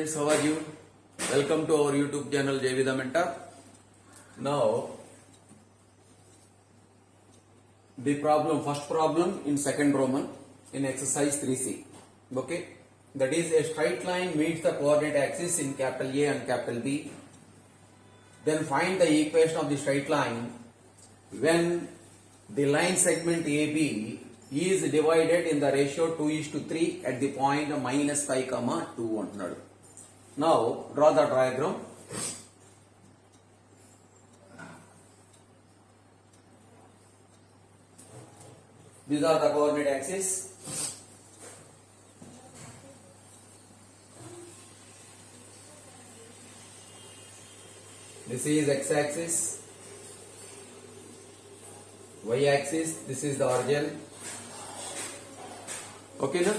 students, how are you? Welcome to our YouTube channel JV the Mentor. Now the first problem in second Roman in exercise 3C. Okay, that is a straight line meets the coordinate axis in capital A and capital B. Then find the equation of the straight line when the line segment AB is divided in the ratio 2:3 at the point -5, 2 Now draw the diagram. These are the coordinate axes. This is x-axis, y-axis, this is the origin. Okay, now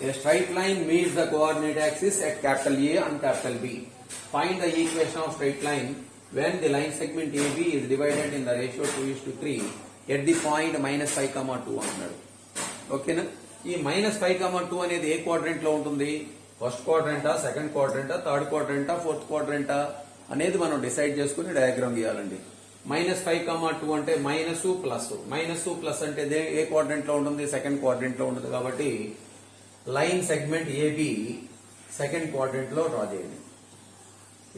a straight line meets the coordinate axis at capital A and capital B. Find the equation of straight line when the line segment AB is divided in the ratio 2:3 at the point -5, 2 ఓకేనా? ఈ -5, 2 అనేది ఏ quadrant లో ఉంటుంది? First క్వాడ్రెంటా, second క్వాడ్రెంటా, third క్వాడ్రెంటా, fourth క్వాడ్రెంటా అనేది మనం decide చేసుకుని diagram గీయాలండి. -5, 2 అంటే minus plus అంటే ఏ క్వాడ్రెంట్ లో ఉంటుంది? సెకండ్ క్వాడ్రెంట్ లో ఉంటుంది. కాబట్టి line segment AB second quadrant లో డ్రా చేయండి.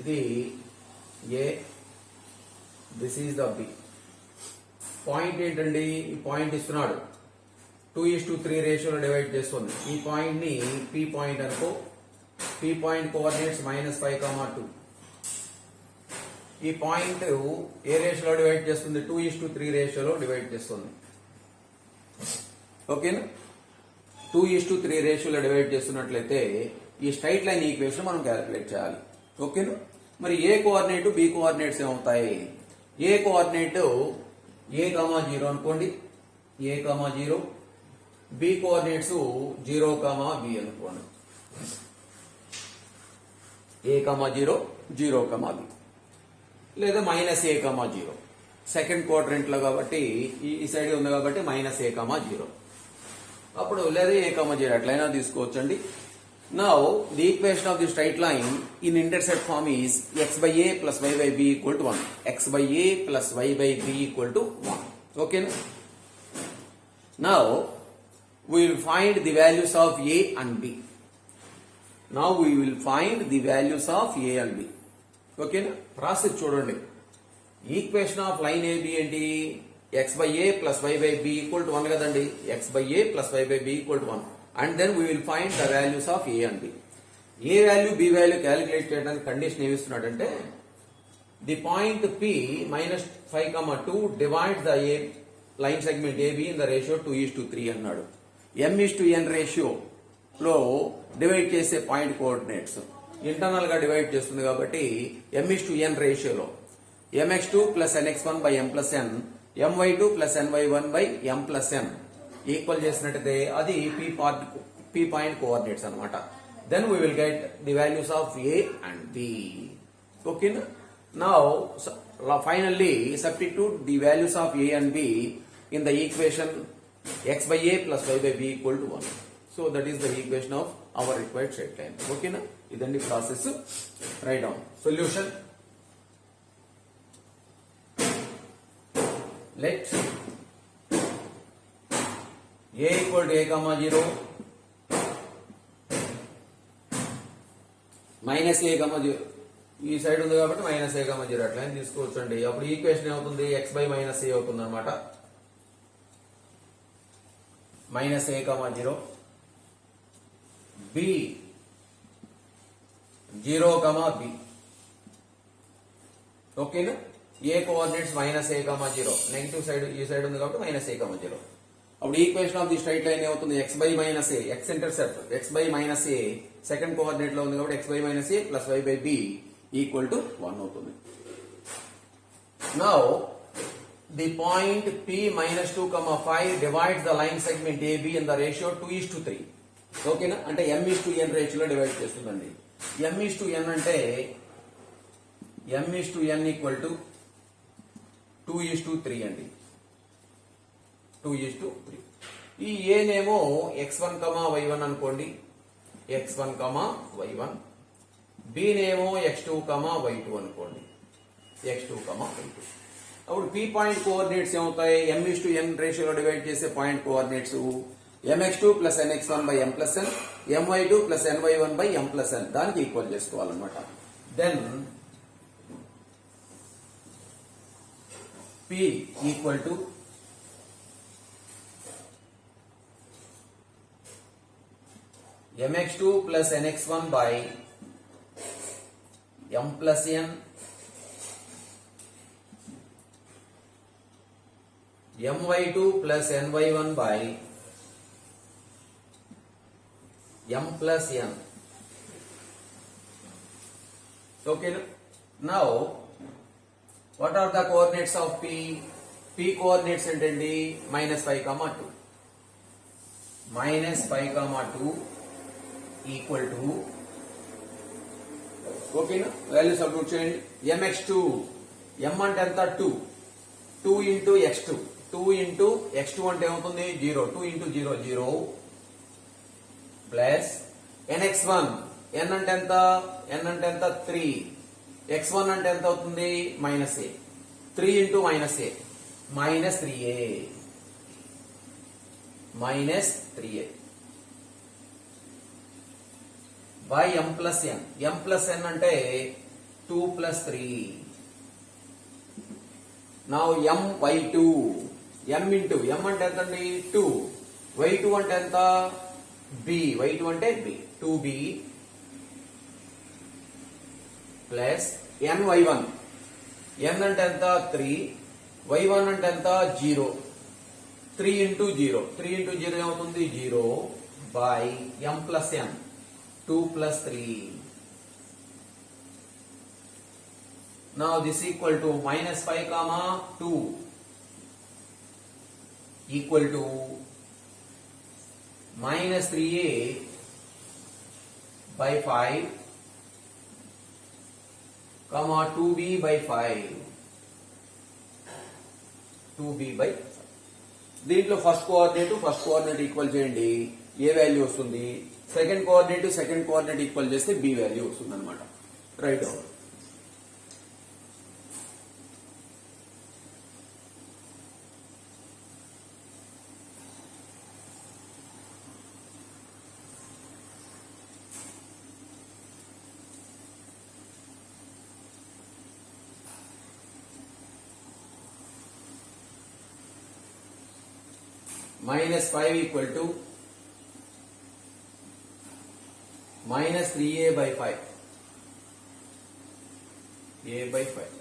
ఇది A, this is the B. Point ఏంటండి? ఈ పాయింట్ ఇస్తున్నాడు 2:3 రేషియోలో డివైడ్ చేస్తుంది. ఈ పాయింట్ ని పి పాయింట్ అనుకో. P point coordinates -5, 2. ఈ పాయింట్ ఏ రేషియోలో డివైడ్ చేస్తుంది? 2:3 రేషియోలో డివైడ్ చేస్తుంది. ఓకేనా? 2:3 రేషియోలో డివైడ్ చేస్తున్నట్లయితే ఈ స్ట్రైట్ లైన్ ఈక్వేషన్ మనం క్యాలిక్యులేట్ చేయాలి. ఓకేనా? మరి ఏ కోఆర్డినేట్, బి కోఆర్డినేట్స్ ఏమవుతాయి? ఏ కోఆర్డినేట్ A, 0 అనుకోండి, A, 0. బి కోఆర్డినేట్స్ 0, B అనుకోండి. A, 0, 0, B. లేదా -A, 0. సెకండ్ క్వాడ్రెంట్ లో కాబట్టి ఈ సైడ్ ఉంది కాబట్టి -A, 0. అప్పుడు లేదా A, 0 ఎట్లయినా తీసుకోవచ్చండి. Now the equation of the straight line in intercept form is x/a + y/b = 1. x/a + y/b = 1. ఓకేనా? Now we will find the values of a and b. Now we will find the values of a and b. ఓకేనా? Process చూడండి. Equation of line AB ఏంటి? x/a + y/b = 1 కదండి. x/a + y/b = 1. And then we will find the values of a and b. A value, b value calculate చేయడానికి condition ఏమి ఇస్తున్నాడంటే the point p -5, 2 divides the a line segment AB in the ratio 2:3 అన్నాడు. m:n రేషియోలో divide చేసే point coordinates internal గా divide చేస్తుంది కాబట్టి m:n రేషియోలో mx2 + nx1 / m + n, my2 + ny1 / m + n equal చేసినట్టయితే అది p పాయింట్ కోఆర్డినేట్స్ అనమాట. Then we will get the values of a and b. ఓకేనా? Now finally substitute the values of a and b in the equation x/a + y/b = 1. So that is the equation of our required straight line. ఓకేనా? ఇదండి process. Write down solution. Let A = A, 0 -A, 0 ఈ side ఉంది కాబట్టి -A, 0 అట్లా తీసుకోవచ్చు అండి. అప్పుడు equation ఏమవుతుంది? x/-a అవుతుంది అనమాట. -A, 0 b 0, b. ఓకేనా? A coordinates -A, 0. Negative side ఈ సైడ్ ఉంది కాబట్టి -A, 0. అప్పుడు equation of the straight line ఏమవుతుంది? x/-a, x intercept x/-a second coordinate లో ఉంది కాబట్టి x/-a + y/b = 1 అవుతుంది. Now the point p -2, 5 divides the line segment AB in the ratio 2:3. ఓకేనా? అంటే m:n రేషియోలో డివైడ్ చేస్తుందండి. m:n అంటే m:n = 2:3 అండి. 2:3. ఈ ఏనేమో x1, y1 అనుకోండి. x1, y1 బి నేమో x2, y2 అనుకోండి, x2, y2. అప్పుడు p పాయింట్ కోఆర్డినేట్స్ ఏమవుతాయి? m:n రేషియోలో డివైడ్ చేసే point coordinates mx2 + nx1/m + n, my2 + ny1/m + n దానికి ఈక్వల్ చేసుకోవాలన్నమాట. Then p equal to mx2 + nx1/m + n my2 + ny1/m + n. Okay, now what are the coordinates of p? p coordinates ఏంటండి? -5, 2. -5, 2 equal to, ఓకేనా, values substitute చేయండి. mx2, m అంటే ఎంత? 2. 2 into x2, 2 into x2 అంటే ఏమవుతుంది? 0. 2 into 0, 0 plus nx1, n అంటే ఎంత? n అంటే ఎంత? 3. x1 అంటే ఎంత అవుతుంది? -a. 3 into -a, -3a, -3a by m + n. m + n అంటే 2 + 3. Now my2, m into m అంటే ఎంత అండి? 2. y2 అంటే ఎంత? b. y2 అంటే b, 2b plus ny1, n అంటే ఎంత? 3. y1 అంటే ఎంత? 0. 3 ఇంటూ 0, 3 ఇంటూ 0 ఏమవుతుంది? 0 by m + n, 2 + 3. Now this equal to -5, 2 equal to -3a by 5, 2b by 5, 2b by 5. దీంట్లో ఫస్ట్ కోఆర్డినేట్ ఈక్వల్ చేయండి, ఏ వాల్యూ వస్తుంది? సెకండ్ కోఆర్డినేట్ ఈక్వల్ చేస్తే బి వాల్యూ వస్తుంది అనమాట. Right down. -5 equal to -3a by 5, a by 5.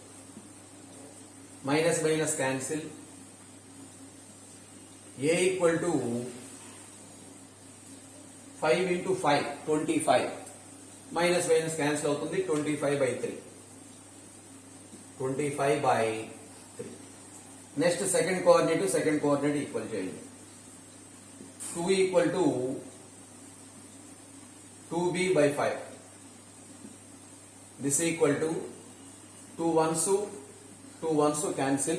Minus minus cancel. A equal to 5 into 5, 25. Minus minus cancel అవుతుంది, 25 by 3. 25 by 3. Next second coordinate equal చేయండి. 2 equal to 2b by 5. This equal to 2 ones cancel.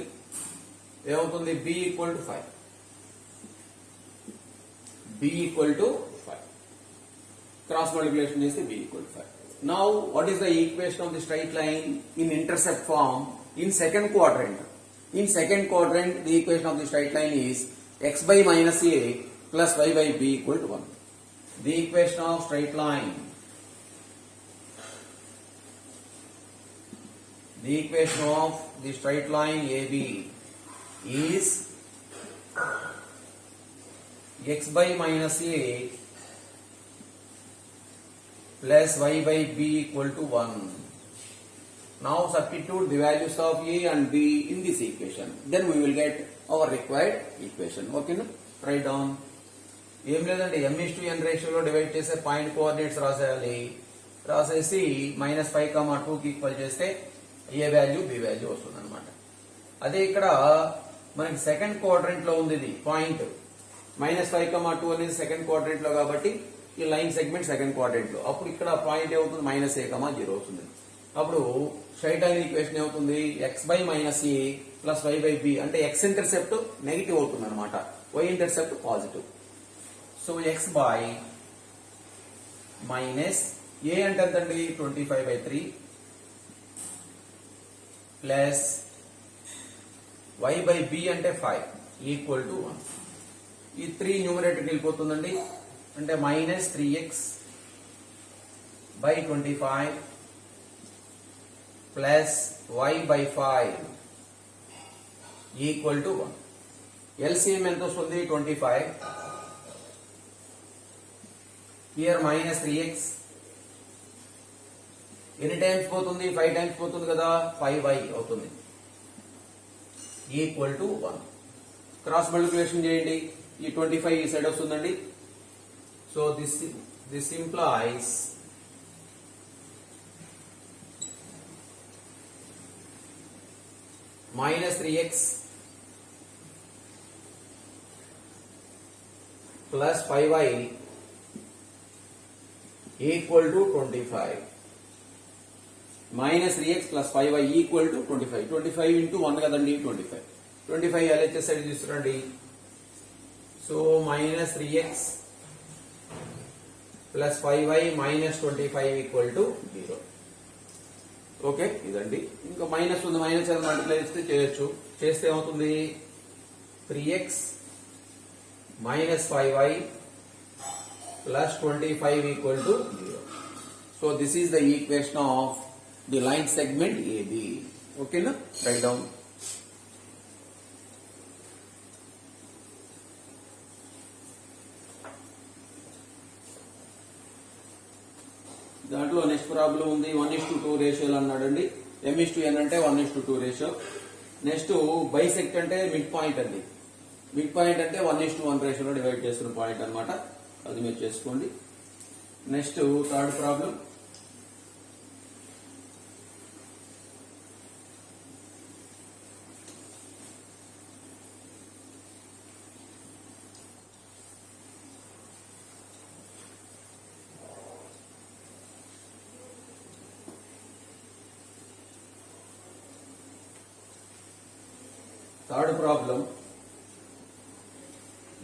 ఏమవుతుంది? b equal to 5. b equal to 5. Cross multiplication చేస్తే b equal to 5. Now what is the equation of the straight line in intercept form in second quadrant? In second quadrant the equation of the straight line is x by minus a plus y by b equal to 1. The equation of straight line, the equation of the straight line AB is x by minus a plus y by b equal to 1. Now substitute the values of a and b in this equation. Then we will get our required equation. Okay, no? Write down. ఏం లేదండి, m:n రేషియోలో divide చేసే point coordinates రాసేయాలి. రాసేసి -5, 2కి equal చేస్తే ఏ value B value వస్తుంది అనమాట. అదే ఇక్కడ మనకి సెకండ్ క్వాడ్రంట్ లో ఉంది ఇది పాయింట్. -5, 2 అనేది సెకండ్ క్వాడ్రంట్ లో కాబట్టి ఈ లైన్ సెగ్మెంట్ సెకండ్ క్వాడ్రంట్ లో. అప్పుడు ఇక్కడ పాయింట్ ఏమవుతుంది? -a, 0 అవుతుంది. అప్పుడు స్ట్రైట్ లైన్ ఈక్వేషన్ ఏమవుతుంది? x by minus a plus y by b అంటే x ఇంటర్సెప్ట్ నెగిటివ్ అవుతుంది అనమాట, y intercept positive. So x by minus ఏ అంటే ఎంతండి 25/3 ప్లస్ y బై b అంటే 5 ఈక్వల్ టు 1. ఈ 3 న్యూమరేటర్కి వెళ్ళిపోతుందండి, అంటే minus 3x by 25 plus y by 5 equal to 1. LCM ఎంత వస్తుంది 25. హియర్ మైనస్ 3x ఎన్ని టైమ్స్ పోతుంది 5 టైమ్స్ పోతుంది కదా, 5y అవుతుంది ఈక్వల్ టు 1. క్రాస్ మల్టిప్లికేషన్ చేయండి, ఈ 25 ఈ సైడ్ వస్తుందండి. So this implies minus 3x plus 5y equal to 25. Minus 3x plus 5y equal to 25. 25 into 1 kadandi 25. 25 LHS side తీసుకురండి. So minus 3x plus 5y minus 25 equal to 0. Okay, ఇదండి. ఇంకా minus ఉంది, minus multiply చేస్తే చేయొచ్చు. చేస్తే ఏమవుతుంది 3x minus 5y plus 25 equal to 0. So this is the equation of the line segment AB. Okay, na? Write down. దాంట్లో next problem ఉంది 1:2 రేషియోలు అన్నాడండి. m:n అంటే 1:2 రేషియో. నెక్స్ట్ బైసెక్ట్ అంటే మిడ్ పాయింట్ అండి. మిడ్ పాయింట్ అంటే 1:1 రేషియోలో డివైడ్ చేస్తున్న point అన్నమాట. అది మీరు చేసుకోండి. Next third problem,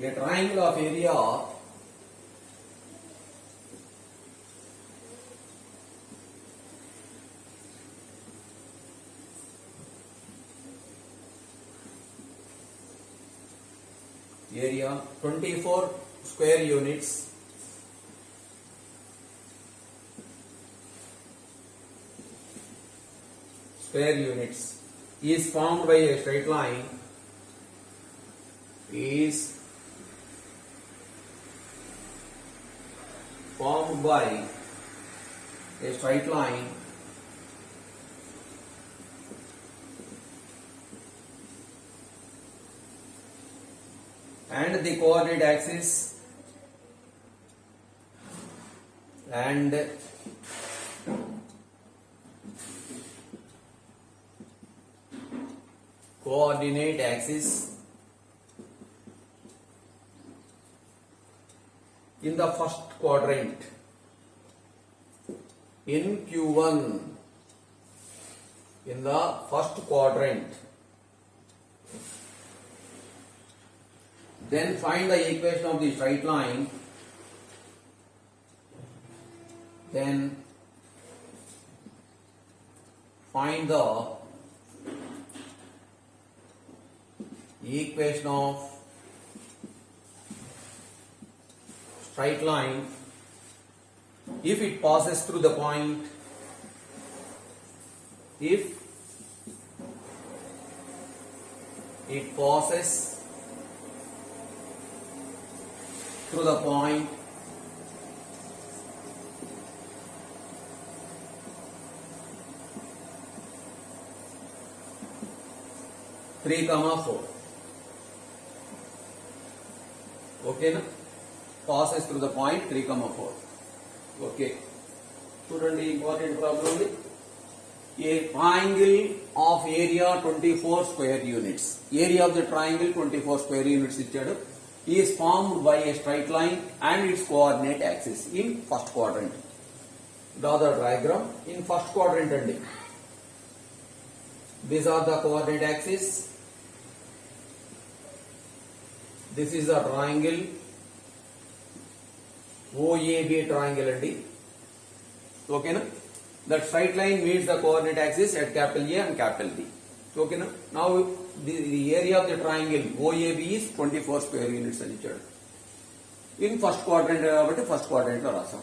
a triangle of area area 24 square units is formed by a straight line and the coordinate axis in the first quadrant in Q1, in the first quadrant. Then find the equation of the straight line. Then find the equation of straight line if it passes through the point, if it passes through the point three comma 4. Okay, na? Passes through the point 3, 4. Okay. చూడండి, important problem ఉంది. A triangle of area 24 square units. Area of the triangle 24 square units ఇచ్చాడు. Is formed by a straight line and its coordinate axis in first quadrant. Draw the diagram in first quadrant అండి. These are the coordinate axis. This is the triangle OAB triangle అండి. ఓకేనా. That straight line meets the coordinate axis at capital A and capital B. ఓకేనా. Now the area of the triangle OAB is 24 square units అని ఇచ్చాడు. In first quadrant కాబట్టి first quadrant లో రాసాం.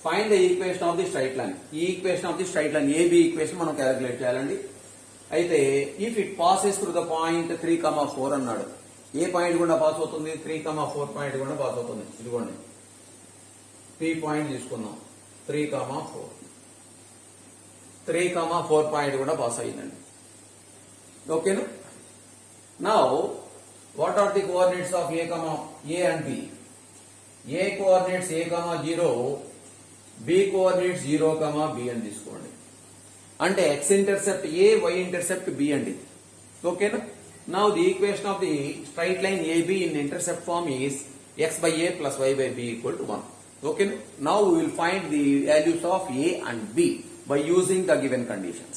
Find the equation of the straight line. ఈ equation of the straight line AB equation మనం calculate చేయాలండి. అయితే if it passes through the point 3,4 అన్నాడు. ఏ పాయింట్ గుండా పాస్ అవుతుంది? 3,4 పాయింట్ గుండా పాస్ అవుతుంది. ఇదిగోండి 3 పాయింట్ తీసుకుందాం. 3,4 3,4 పాయింట్ కూడా పాస్ అయ్యిందండి. ఓకేనా. Now what are the coordinates of A and B? A coordinates A,0, B coordinates 0, B అని తీసుకోండి. అంటే X intercept A, Y intercept B అండి. ఓకేనా. Now the equation of the straight line AB in intercept form is x/a plus y/b equal to 1. Okay. Now we will find the values of a and b by using the given conditions.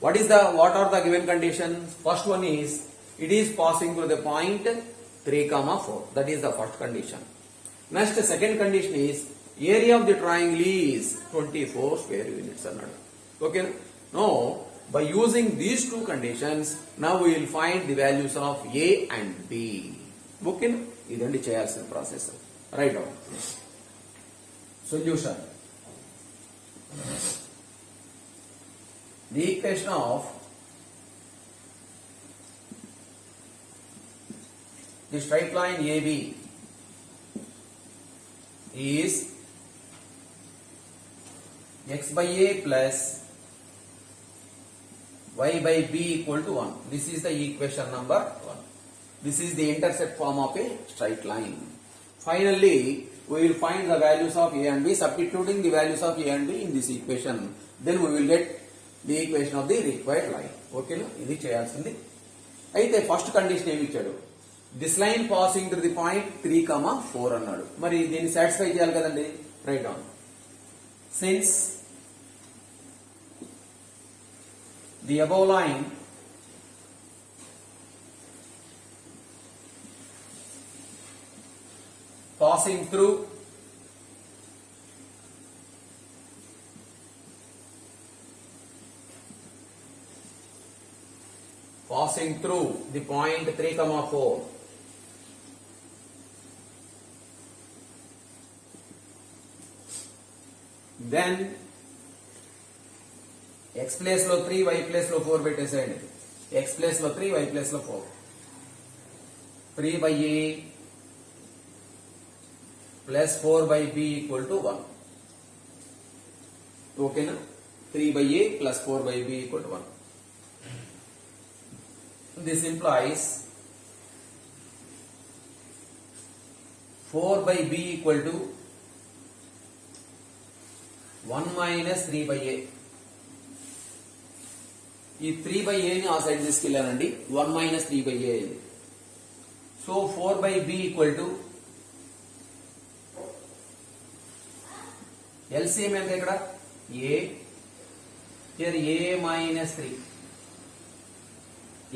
What are the given conditions? First one is it is passing through the point 3,4. That is the first condition. Next, second condition is area of the triangle is 24 square units. Okay. Now by using these two conditions, now we will find the values of a and b. Okay. ఇదండి చేయాల్సిన process. Write down solution. The equation of the straight line AB is x/a plus y/b equal to 1. This is the equation number 1. This is the intercept form of a straight line. Finally, we will find the values of a and b, substituting the values of a and b in this equation. Then we will get the equation of the required line. Okay, no? ఇది చేయాల్సింది. అయితే first condition ఏమి ఇచ్చాడు? This line passing to the point 3,4 అన్నాడు. మరి దీన్ని satisfy చేయాలి కదండి. Right down. Since the above line passing through the point 3,4, then x place లో 3, y place లో 4 పెట్టేసేయండి. x place లో 3, y place లో 4. 3/a plus 4/b equal to 1. Okay na? 3/a plus 4/b equal to 1. This implies 4/b equal to 1 minus 3/a. ఈ 3/a ని ఆ side తీసుకెళ్ళానండి. 1 minus 3/a అయింది. So 4/b equal to LCM ఎంత ఇక్కడ? a here a minus 3.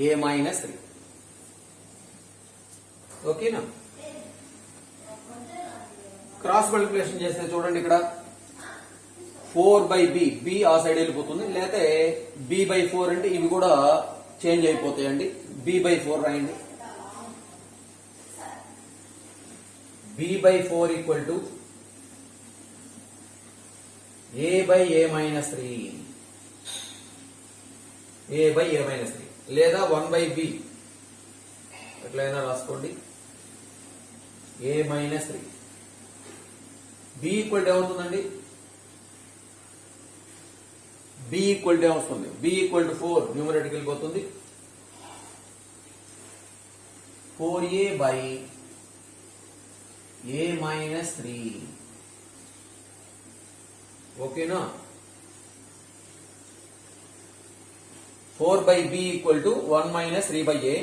a minus 3. ఓకేనా. Cross multiplication చేస్తే చూడండి ఇక్కడ 4/b, b ఆ సైడ్ వెళ్ళిపోతుంది. లేకపోతే b/4 అంటే ఇవి కూడా చేంజ్ అయిపోతాయండి. b/4 రాయండి. b/4 equal to a/a minus 3. a/a minus 3 లేదా 1/b ఎట్లయినా రాసుకోండి. a minus 3. b equal to ఏమవుతుందండి? b ఈక్వల్ టు ఏమొస్తుంది? b ఈక్వల్ టు 4 న్యూమరేటర్కి వెళ్ళిపోతుంది. 4a by a minus 3. ఓకేనా. 4/b equal to 1 minus 3/a.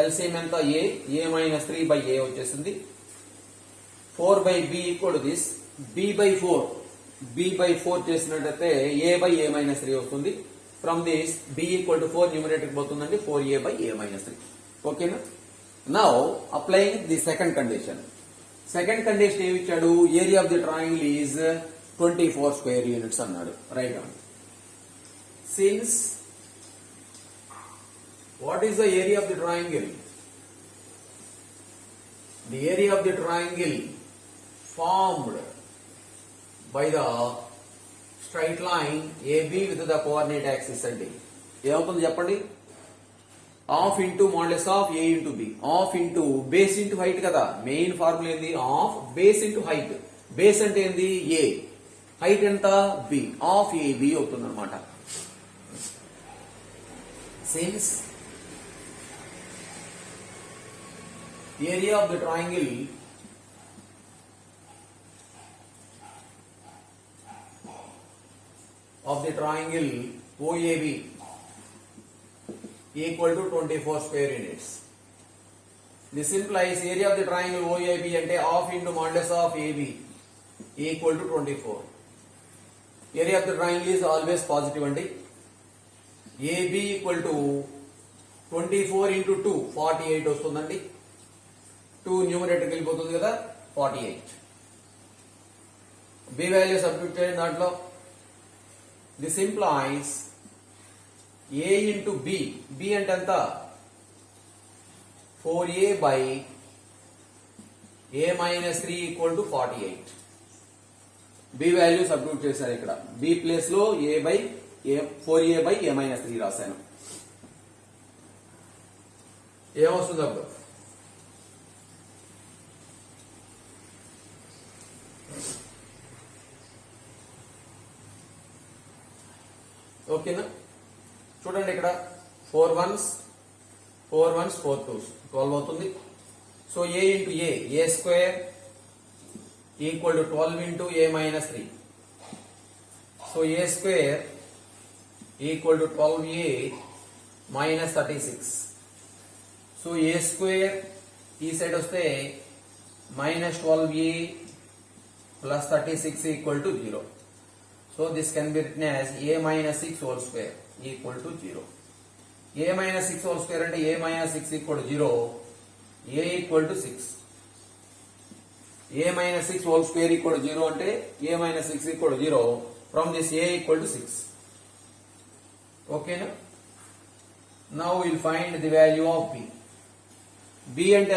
LCM ఎంత? a minus 3/a వచ్చేసింది. 4/b equal to this b/4 చేసినట్టయితే a/a minus 3 వస్తుంది. From this b equal to 4 numerator పోతుందండి. 4a/a minus 3. ఓకేనా. Now applying the second condition. Second condition ఏమి ఇచ్చాడు? Area of the triangle is 24 square units అన్నాడు. Right down. Since what is the area of the triangle? The area of the triangle formed by the straight line AB with the coordinate axis అంటే ఏమవుతుంది చెప్పండి? Half into modulus of A into B. Half into base into height కదా. Main formula ఏంది? Half base into height. Base అంటే ఏంది? A. Height ఎంత? B. Half AB అవుతుంది అనమాట. Since area of the triangle OAB equal to 24 square units. This implies area of the triangle OAB అంటే half into modulus of AB equal to 24. Area of the triangle is always positive అండి. AB equal to 24 into 2 48 వస్తుందండి. 2 numerator వెళ్ళిపోతుంది కదా, 48. B value substitute చేయండి దాంట్లో. This implies A into B. B అంటే ఎంత? 4A by A minus 3 equal to 48. B value substitute చేశారు ఇక్కడ. B ప్లేస్ లో A by 4A by A minus 3 రాశాను. ఏమొస్తుంది అప్పుడు? ఓకేనా? చూడండి ఇక్కడ 4 1s 4 2s 12 అవుతుంది. So A into A square equal to 12 into A minus 3. So A square equal to 12A minus 36. So A square ఈ సైడ్ వస్తే minus 12A plus 36 equal to 0. So this can be written as A minus 6 whole square equal to 0. A minus 6 whole square and A minus 6 equal to 0. A equal to 6. A minus 6 whole square equal to 0 and A minus 6 equal to 0. From this A equal to 6. Okay na? Now we will find the value of B. B and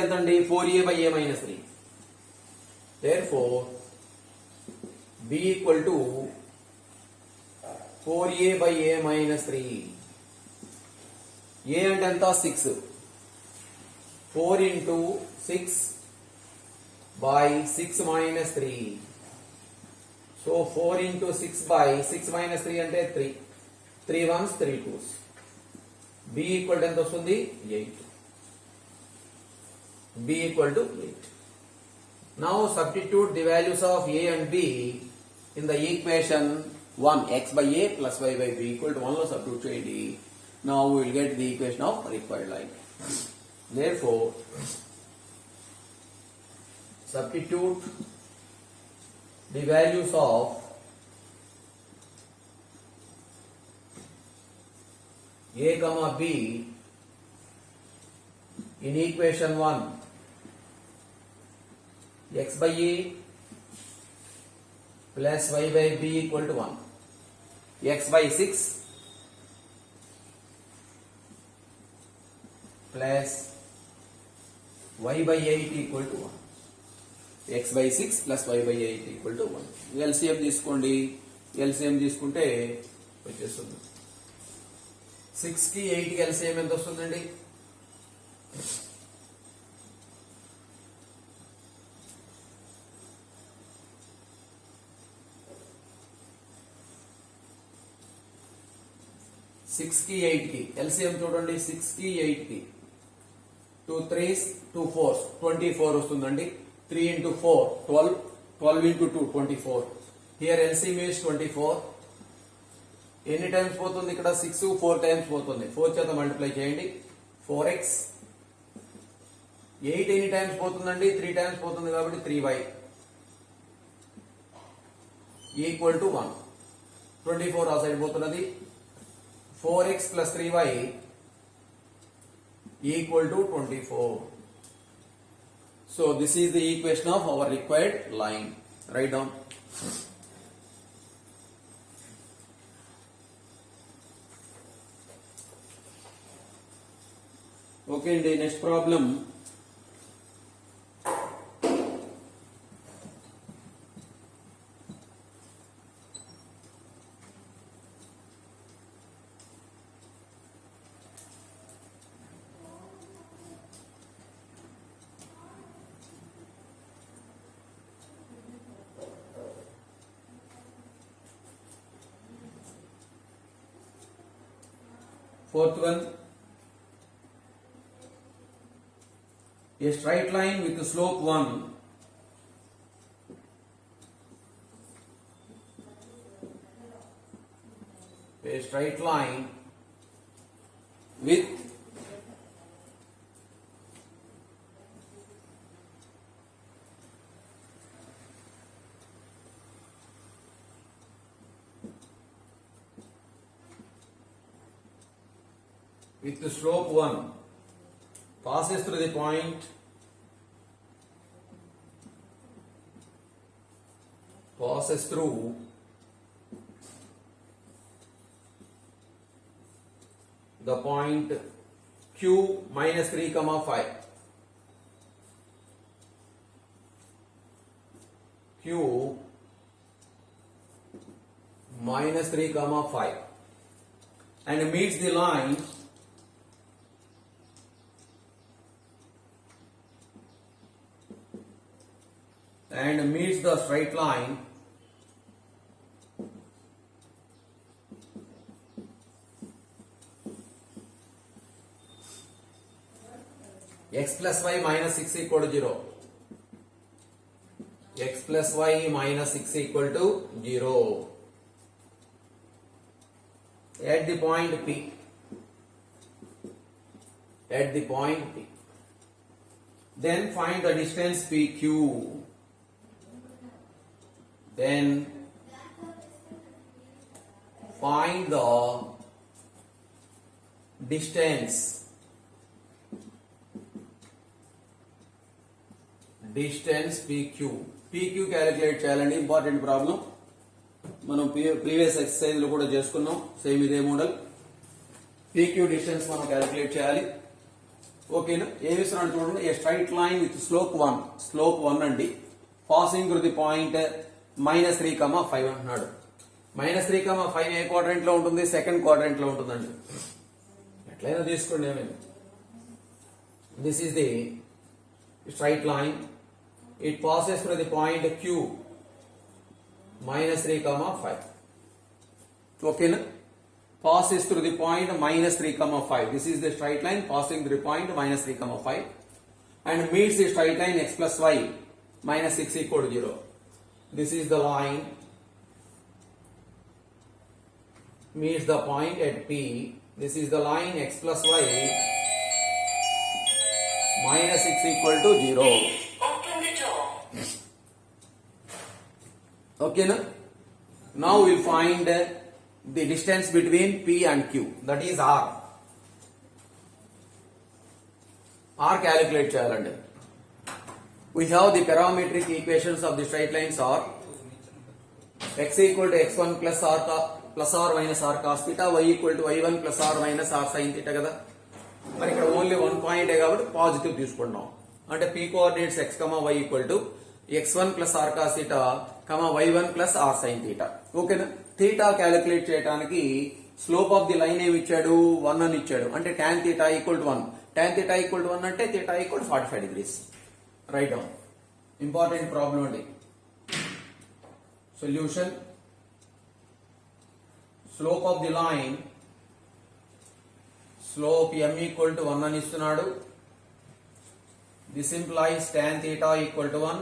4A by A minus 3. Therefore B equal to 4A by A minus 3. A అంటే ఎంత? 6. 4 into 6 by 6 minus 3. So 4 into 6 by 6 minus 3 అంటే 3. 3 1s 3 2s. B equal to ఎంత వస్తుంది? 8. B equal to 8. Now substitute the values of A and B in the equation 1 x by A plus y by B equal to 1 లో substitute చేయండి. Now we will get the equation of required line. Therefore substitute the values of A comma B in equation 1. X by A plus y by B equal to 1. X by 6 plus y by 8 equal to 1. X by 6 plus y by 8 equal to 1. LCM తీసుకోండి. LCM తీసుకుంటే వచ్చేస్తుంది 6 కి 8 కి LCM ఎంత వస్తుందండి? 6 కి 8 కి LCM చూడండి. 6 కి 8 కి 2 3s 2 4s 24 వస్తుందండి. 3 into 4 12 12 into 2 24. Here LCM is 24. ఎన్ని టైమ్స్ పోతుంది ఇక్కడ? 6 4 టైమ్స్ పోతుంది. 4 చేత మల్టిప్లై చేయండి. 4x 8 ఎన్ని టైమ్స్ పోతుందండి? 3 టైమ్స్ పోతుంది కాబట్టి 3y ఈక్వల్ టు 1. 24 ఆ సైడ్ పోతున్నది. 4x plus 3y equal to 24. So this is the equation of our required line. Write down. Okay అండి, next problem. Fourth one, a straight line with slope 1 a straight line with the slope 1 passes through the point the point Q minus 3 comma 5. Q minus 3 comma 5 and meets the line the straight line x plus y minus 6 equal to 0. X plus y minus 6 equal to 0 at the point P. Then find the distance PQ. Then find the distance PQ. PQ calculate చేయాలండి, important problem. మనం previous exercise లో కూడా చేసుకున్నాం, same ఇదే model. PQ distance మనం calculate చేయాలి. ఓకేనా? ఏమి ఇస్తున్నాడు చూడండి, a straight line with slope 1 అండి, పాసింగ్ త్రూ ది పాయింట్ -3,5 అంటున్నాడు. -3,5 ఏ క్వాడ్రంట్ లో ఉంటుంది? సెకండ్ క్వాడ్రంట్ లో ఉంటుందండి. ఎట్లయినా తీసుకోండి ఏమైనా. This is the straight line. It passes through the point Q -3,5. Okay, na? Passes through the point -3,5. This is the straight line passing through the point -3,5 and meets the straight line x plus y minus 6 equal to 0. This is the line meets the point at P. This is the line x plus y minus 6 equal to 0. Okay, na? Now we will find the distance between P and Q, that is R. R calculate cheyalandi. We have the parametric equations of the straight lines are x equal to x1 plus r minus r cos theta, y equal to y1 plus r minus r sin theta కదా. మరి ఇక్కడ only 1 point కాబట్టి positive తీసుకుంటాం. అంటే P coordinates x, y equal to x1 plus r cos theta, y1 plus r sin theta. ఓకేనా? Theta calculate చేయడానికి slope of the line ఏమి ఇచ్చాడు? 1 అని ఇచ్చాడు. అంటే tan theta equal to 1. tan theta equal to 1 అంటే theta equal to 45 degrees. Right down. Important problem అండి. Solution. Slope of the line, slope m equal to 1 అని ఇస్తున్నాడు. This implies tan theta equal to 1.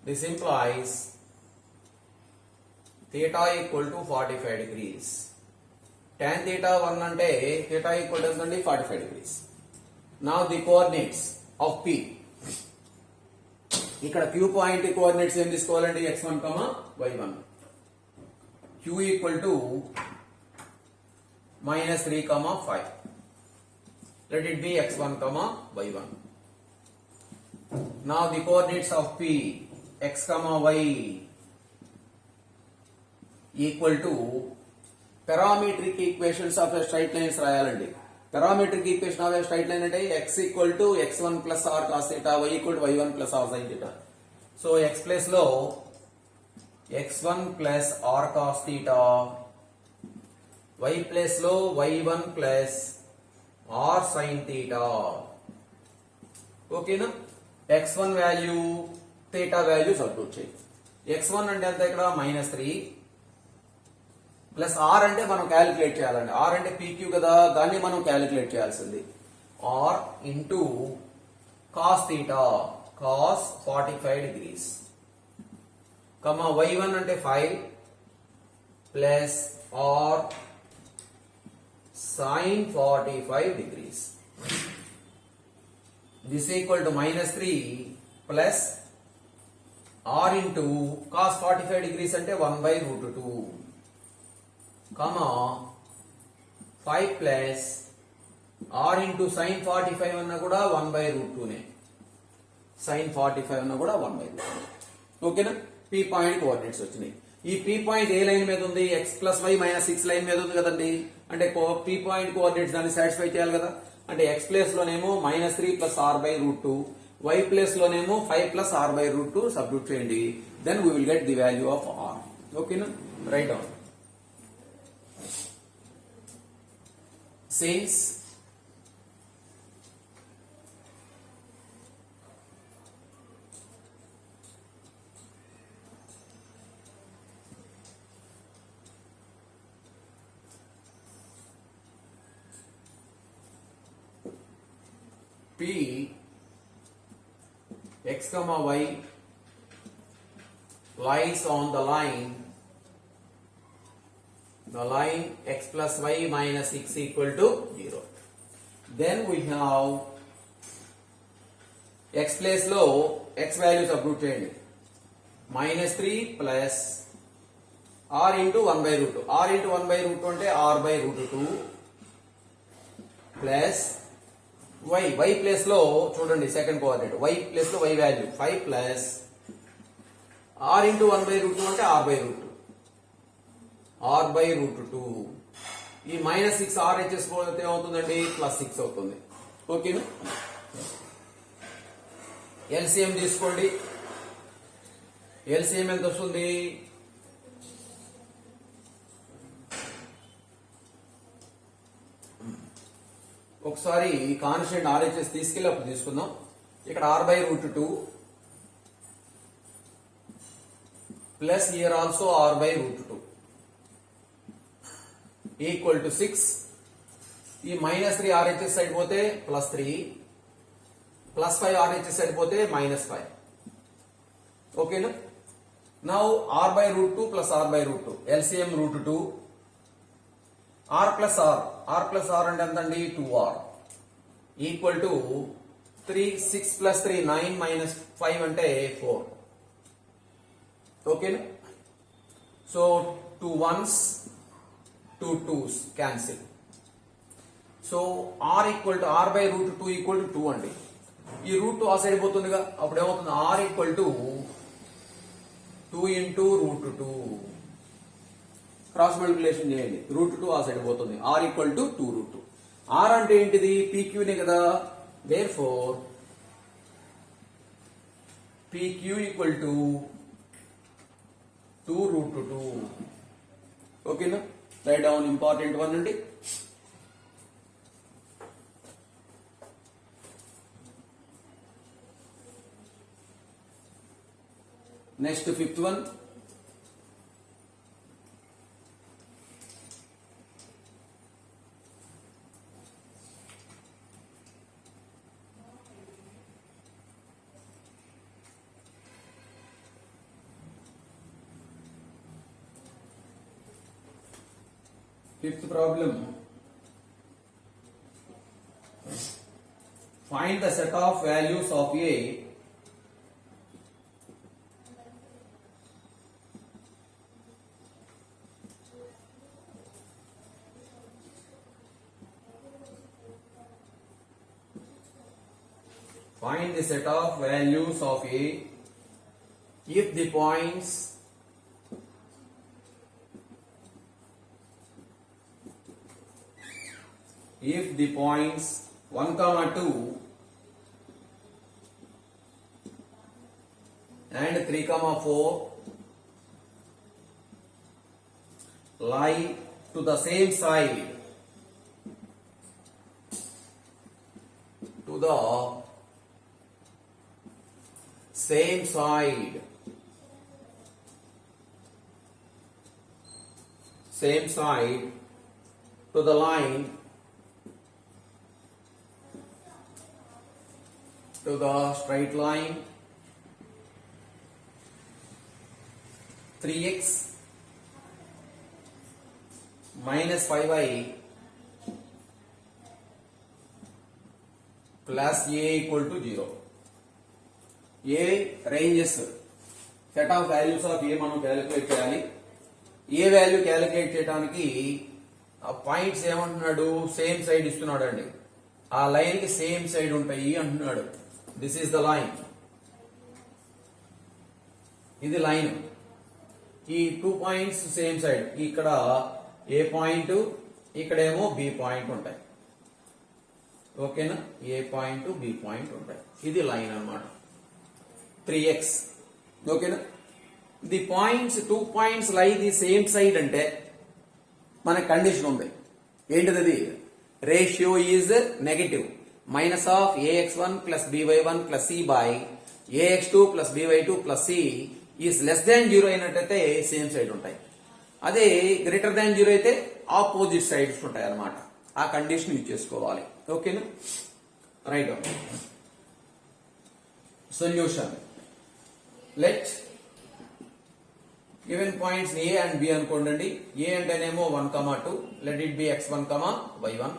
This implies theta equal to 45 degrees. Tan theta 1 ante theta equal to 45 degrees. Now the coordinates of P. ఇక్కడ Q point coordinates ఏం తీసుకోవాలండి? x1, y1. Q equal to -3,5. Let it be x1, y1. Now the coordinates of P, x, y equal to parametric equations of a straight lines రాయాలండి. Parametric equation of a straight line at x equal to x1 plus r cos theta, y equal to y1 plus r sin theta. So x place lo x1 plus r cos theta, y place lo y1 plus r sin theta. Okay na? x1 value theta value substitute చేయి. x1 అంటే ఎంత ఇక్కడ -3 plus r అంటే మనం calculate చేయాలండి. r అంటే pq కదా, దాన్ని మనం క్యాలిక్యులేట్ చేయాల్సింది. r into cos theta, cos 45 degrees, కమా y1 అంటే 5 plus r sin 45 degrees. This equal to -3 plus r into cos 45 degrees అంటే 1/√2, comma 5 plus r into sin 45 అన్న కూడా 1/√2 నే, sin 45 అన్న కూడా 1/√2. ఓకేనా? p పాయింట్ కోఆర్డినేట్స్ వచ్చినాయి. ఈ p పాయింట్ ఏ లైన్ మీద ఉంది? x plus y minus 6 line మీద ఉంది కదండి. అంటే p పాయింట్ కోఆర్డినేట్స్ దాన్ని సాటిస్ఫై చేయాలి కదా. అంటే x ప్లేస్ లోనేమో -3 ప్లస్ r/√2, y ప్లేస్ లోనేమో 5 ప్లస్ r/√2 సబ్స్టిట్యూట్ చేయండి. Then we will get the value of r. ఓకేనా? Right down. Since P x comma y lies on the line x plus y minus 6 equal to 0. Then we have x place లో x value substitute చేయండి. -3 plus r into 1/√2. r into 1/√2 అంటే r/√2 plus y place లో చూడండి second coordinate, y place లో y value 5 plus r into 1/√2 అంటే r/√2, r/√2. ఈ -6 r HS పోతే ఏమవుతుందండి? +6 అవుతుంది. ఓకేనా? ఎల్సిఎం తీసుకోండి. ఎల్సిఎం ఎంత వస్తుంది? ఒకసారి కాన్స్టెంట్ ఆర్హెచ్ఎస్ తీసుకెళ్ళి అప్పుడు తీసుకుందాం. ఇక్కడ r/√2 plus here also r/√2 equal to 6. ఈ -3 ఆర్హెచ్ఎస్ సైడ్ పోతే +3, +5 ఆర్హెచ్ఎస్ సైడ్ పోతే -5. ఓకేనా? Now r/√2 plus r/√2 LCM √2, r plus r అంటే ఎంతండి? 2r equal to 3, 6 plus 3 9 minus 5 అంటే 4. ఓకేనా? So 2 1s 2 2s cancel. So r equal to r/√2 equal to 2 అండి. ఈ √2 ఆ సైడ్ పోతుందిగా, అప్పుడు ఏమవుతుంది? r equal to 2 into √2. Cross multiplication చేయండి. √2 ఆ సైడ్ పోతుంది. r equal to 2√2. r అంటే ఏంటిది? pqనే కదా. Therefore pq equal to 2√2. ఓకేనా? రైట్ డౌన్ ఇంపార్టెంట్ వన్ అండి. Next 5th one. Fifth problem. Find the set of values of A Find the set of values of A if the points if the points 1, 2 and 3, 4 lie to the same side, to the same side, to the line, to the straight line, 3x minus 5y plus a equal to 0. A ranges, set of values of a మనం calculate చేయాలి. ఏ value calculate చేయడానికి ఆ points ఏమంటున్నాడు, same side ఇస్తున్నాడు అండి. ఆ line కి same side ఉంటాయి అంటున్నాడు. దిస్ ఈస్ ద లైన్, ఇది లైన్. ఈ 2 పాయింట్స్ సేమ్ సైడ్, ఇక్కడ ఏ పాయింట్, ఇక్కడేమో బి పాయింట్ ఉంటాయి. ఓకేనా, ఏ పాయింట్ బి పాయింట్ ఉంటాయి. ఇది లైన్ అన్నమాట. 3x. ఓకేనా, ది పాయింట్స్ 2 పాయింట్స్ లై ది సేమ్ సైడ్ అంటే మన కండిషన్ ఉంది. ఏంటిది అది? Ratio is negative. Minus of ax1 plus by1 plus c by ax2 plus by2 plus c is less than 0 అయినట్టయితే సేమ్ సైడ్ ఉంటాయి. అదే గ్రేటర్ దాన్ 0 అయితే ఆపోజిట్ సైడ్స్ ఉంటాయి అన్నమాట. ఆ కండిషన్ యూజ్ చేసుకోవాలి. ఓకేనా, right. Solution. Let given points A and B అనుకోండి. ఏ అంటేనేమో 1, 2, let it be x1, y1.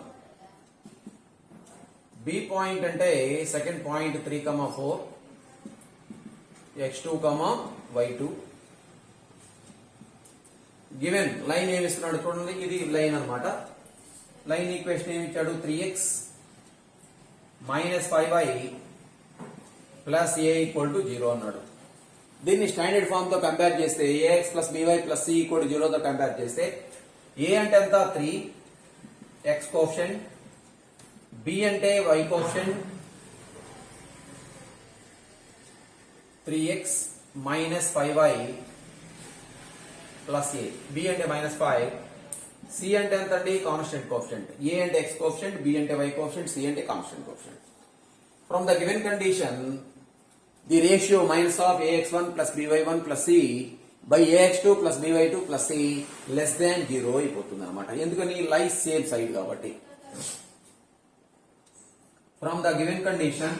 B point అంటే second point 3, 4, x2, y2. Given line ఏమి ఇస్తున్నాడు చూడండి, ఇది లైన్ అన్నమాట. లైన్ ఈక్వేషన్ ఏమి ఇచ్చాడు? 3x minus 5y plus A equal to 0 అన్నాడు. దీన్ని స్టాండర్డ్ ఫామ్ తో కంపేర్ చేస్తే ax plus by plus c equal to 0 తో కంపేర్ చేస్తే a అంటే ఎంత? 3 x కోఎఫిషియంట్, b అంటే y coefficient 3x minus 5y plus a. b అంటే మైనస్ 5, c అంటే ఎంత అండి? Constant coefficient. a అంటే x కోఎఫిషియంట్, b అంటే y కోఎఫిషియంట్, c అంటే constant coefficient. From the given condition the ratio minus of ax1 plus by1 plus c by ax2 plus by2 plus c less than 0 అయిపోతుంది అన్నమాట. ఎందుకని? లైస్ same side కాబట్టి. From the given condition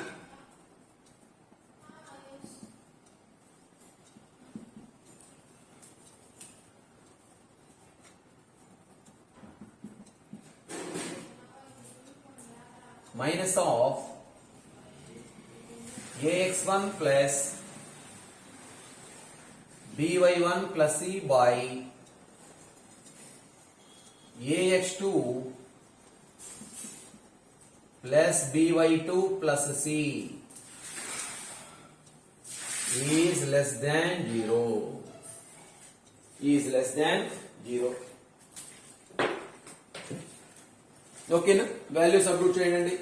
minus of ax1 plus by1 plus c by ax2 plus by2 plus c is less than 0. Is less than 0. ఓకేనా, value substitute చేయండి.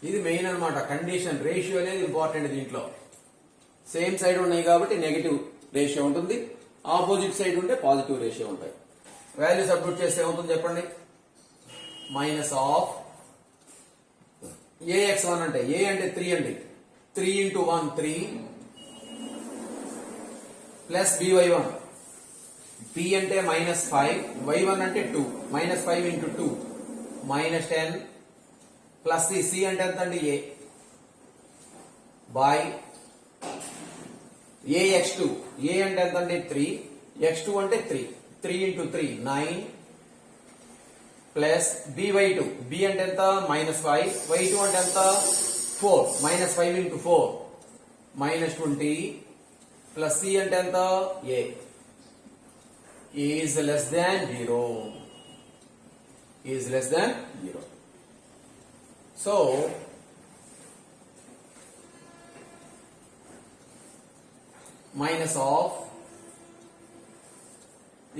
ఇది main అన్నమాట. Condition ratio అనేది important. దీంట్లో same side ఉన్నాయి కాబట్టి negative ratio ఉంటుంది, opposite side ఉంటే పాజిటివ్ రేషియో ఉంటాయి. వాల్యూ సబ్స్టిట్యూట్ చేస్తే ఏమవుతుంది చెప్పండి? మైనస్ ఆఫ్ ax1 అంటే a అంటే 3 అండి, 3 into 1 3 ప్లస్ by1, b అంటే మైనస్ 5, y1 అంటే 2, minus 5 into 2 minus 10 plus c అంటే ఎంత అండి? a బై ax2, a అంటే ఎంత అండి? 3, x2 అంటే 3, 3 into 3 9 ప్లస్ by2, b అంటే ఎంత? మైనస్ 5, y2 అంటే ఎంత? 4, minus 5 into 4 minus 20 plus c అంటే ఎంత? a is less than 0. Is less than 0. So minus of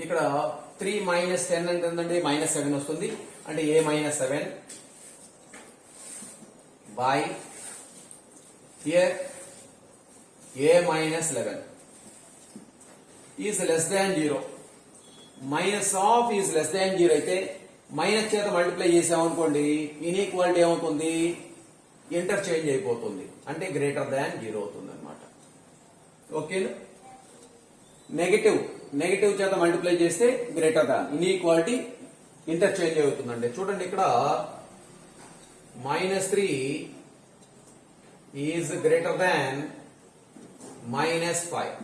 ఇక్కడ 3 మైనస్ 10 అంటే ఏంటంటే -7 వస్తుంది. అంటే a - 7 by here a - 11 is less than 0. Minus of is less than 0 అయితే మైనస్ చేత మల్టిప్లై చేసామనుకోండి ఇన్ఈక్వాలిటీ ఏమవుతుంది, ఇంటర్చేంజ్ అయిపోతుంది. అంటే గ్రేటర్ దాన్ 0 అవుతుంది అనమాట. ఓకేనా. నెగటివ్ చేత మల్టిప్లై చేస్తే గ్రేటర్ దాన్, ఇన్ఈక్వాలిటీ ఇంటర్చేంజ్ అవుతుందండి. చూడండి ఇక్కడ -3 is greater than -5.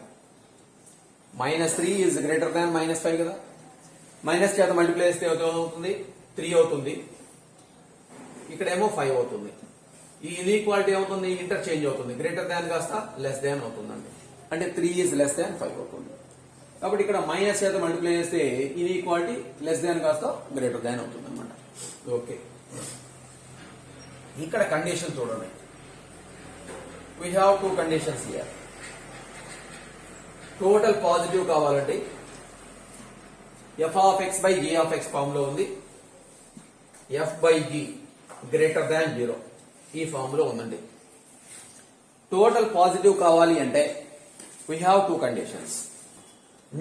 -3 is greater than -5 కదా. మైనస్ చేత మల్టిప్లై చేస్తే అవుతుంది 3 అవుతుంది. ఇక్కడేమో 5 అవుతుంది. ఈ ఇన్ఈక్వాలిటీ ఏమవుతుంది, ఇంటర్చేంజ్ అవుతుంది. గ్రేటర్ దాన్ కాస్త లెస్ దాన్ అవుతుందండి. అంటే 3 ఈజ్ లెస్ దాన్ 5 అవుతుంది. కాబట్టి ఇక్కడ మైనస్ చేత మల్టిప్లై చేస్తే ఇన్ఈక్వాలిటీ లెస్ దాన్ కాస్త గ్రేటర్ దాన్ అవుతుంది అనమాట. ఓకే. ఇక్కడ కండిషన్ చూడండి. We have 2 conditions here. Total positive కావాలంటే f of x by g of x form లో ఉంది. f by g greater than 0 ఈ ఫామ్ లో ఉందండి. టోటల్ పాజిటివ్ కావాలి అంటే we have 2 conditions.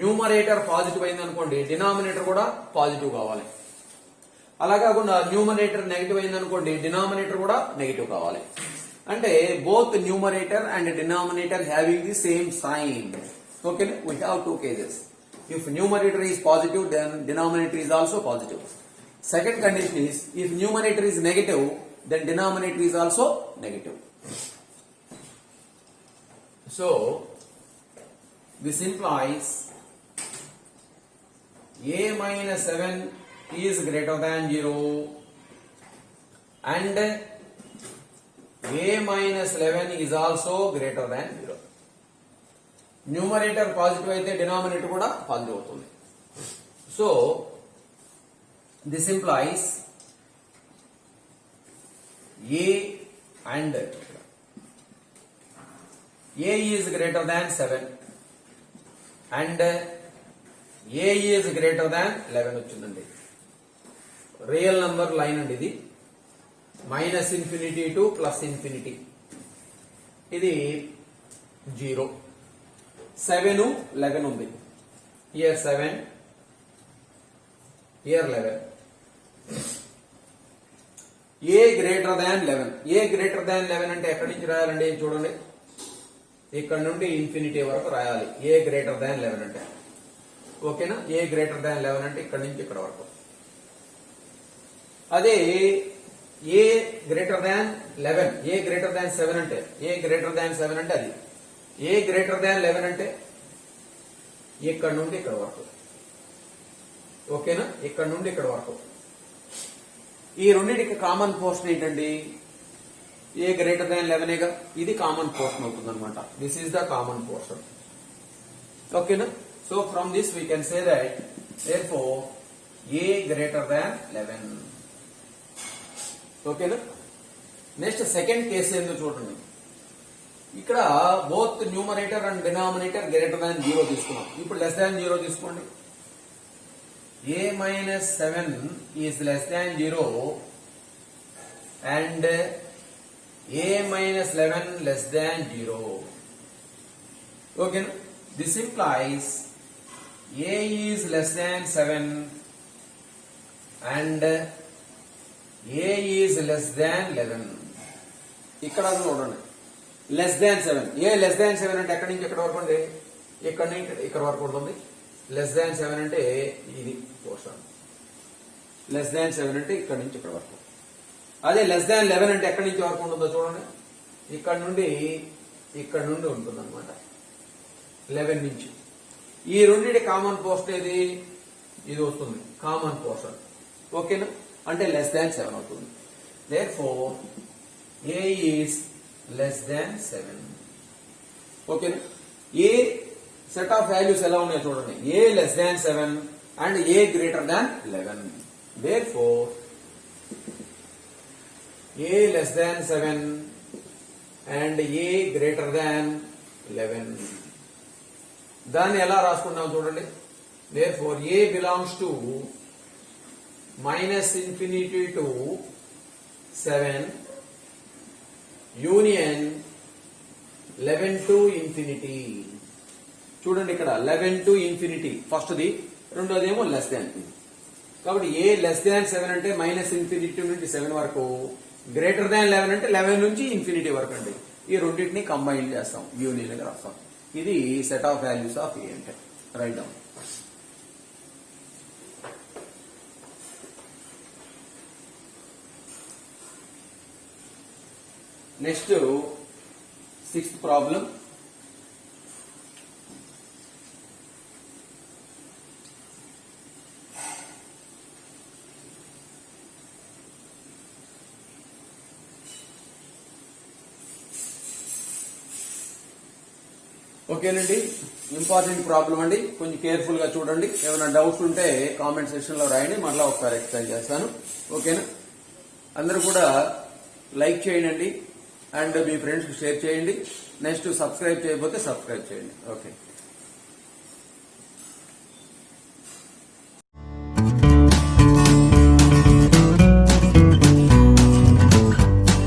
Numerator positive అయింది అనుకోండి, డినామినేటర్ కూడా పాజిటివ్ కావాలి. అలా కాకుండా న్యూమరేటర్ నెగిటివ్ అయింది అనుకోండి, డినామినేటర్ కూడా నెగిటివ్ కావాలి. అంటే both numerator and denominator having the same sign. Okay, we have 2 cases. If numerator is positive, then denominator is also positive. Second condition is, if numerator is negative, then denominator is also negative. So, this implies a minus 7 is greater than 0 and a minus 11 is also greater than 0. Numerator positive అయితే denominator కూడా positive అవుతుంది. So this implies A and A is greater than 7 and A is greater than 11 వచ్చిందండి. Real number line అండి ఇది. -∞ to +∞. ఇది 0. 7 11 ఉంది. Here 7, here 11. A greater than 11. A greater than 11 అంటే ఎక్కడి నుంచి రాయాలండి చూడండి. ఇక్కడ నుండి ఇన్ఫినిటీ వరకు రాయాలి. A greater than 11 అంటే. ఓకేనా. A greater than 11 అంటే ఇక్కడ నుంచి ఇక్కడ వరకు. అదే A greater than 11, A greater than 7 అంటే, A greater than 7 అంటే అది. ఏ గ్రేటర్ దాన్ 11 అంటే ఇక్కడ నుండి ఇక్కడ వరకు. ఓకేనా. ఇక్కడ నుండి ఇక్కడ వరకు. ఈ రెండింటికి కామన్ పోర్షన్ ఏంటండి, ఏ గ్రేటర్ దాన్ 11గా. ఇది కామన్ పోర్షన్ అవుతుంది అనమాట. This is the common portion. ఓకేనా. So from this we can say that therefore A greater than 11. ఓకేనా. నెక్స్ట్ సెకండ్ కేసు ఏందో చూడండి. ఇక్కడ both numerator and denominator greater than 0 తీసుకున్నాం. ఇప్పుడు లెస్ దాన్ 0 తీసుకోండి. a minus 7 is less than 0 and a minus 11 less than 0. Okay, this implies a is less than 7 and a is less than 11. ఇక్కడ చూడండి. Less than 7. ఏ less than 7 అంటే ఎక్కడి నుంచి ఎక్కడ వరకు ఉంది, ఇక్కడ నుంచి ఇక్కడ వరకు ఉంటుంది. లెస్ దాన్ 7 అంటే ఇది పోర్షన్. లెస్ దాన్ 7 అంటే ఇక్కడ నుంచి ఇక్కడ వరకు. అదే లెస్ దాన్ 11 అంటే ఎక్కడి నుంచి వరకు ఉంటుందో చూడండి. ఇక్కడ నుండి ఉంటుంది అనమాట. 11 నుంచి. ఈ రెండింటి కామన్ పోర్షన్ ఏది, ఇది వస్తుంది కామన్ పోర్షన్. ఓకేనా. అంటే లెస్ దాన్ 7 అవుతుంది. therefore a is less than 7. Okay. A set of values ఎలా ఉన్నాయో చూడండి. A less than 7 and A greater than 11. therefore A less than 7 and A greater than 11. దాన్ని ఎలా రాసుకున్నాం చూడండి. Therefore, A belongs to minus infinity to 7 union 11 to infinity. చూడండి ఇక్కడ 11 to infinity first the, రెండోది ఏమో లెస్ దాన్. కాబట్టి ఏ less than 7 అంటే మైనస్ ఇన్ఫినిటీ నుండి 7 వరకు, గ్రేటర్ దాన్ 11 అంటే 11 నుంచి ఇన్ఫినిటీ వరకు అండి. ఈ రెండింటిని కంబైన్ చేస్తాం, యూనియన్ గా రాస్తాం. ఇది సెట్ ఆఫ్ వాల్యూస్ ఆఫ్ ఏ అంటే right down. Next 6th problem. ఓకేనండి, ఇంపార్టెంట్ ప్రాబ్లం అండి, కొంచెం కేర్ఫుల్ గా చూడండి. ఏమైనా డౌట్స్ ఉంటే కామెంట్ సెక్షన్ లో రాయండి, మళ్ళీ ఒకసారి ఎక్స్ప్లెయిన్ చేస్తాను. ఓకేనా? అందరూ కూడా లైక్ చేయండి అండ్ మీ ఫ్రెండ్స్ కి షేర్ చేయండి. నెక్స్ట్ సబ్స్క్రైబ్ చేయకపోతే సబ్స్క్రైబ్ చేయండి. ఓకే.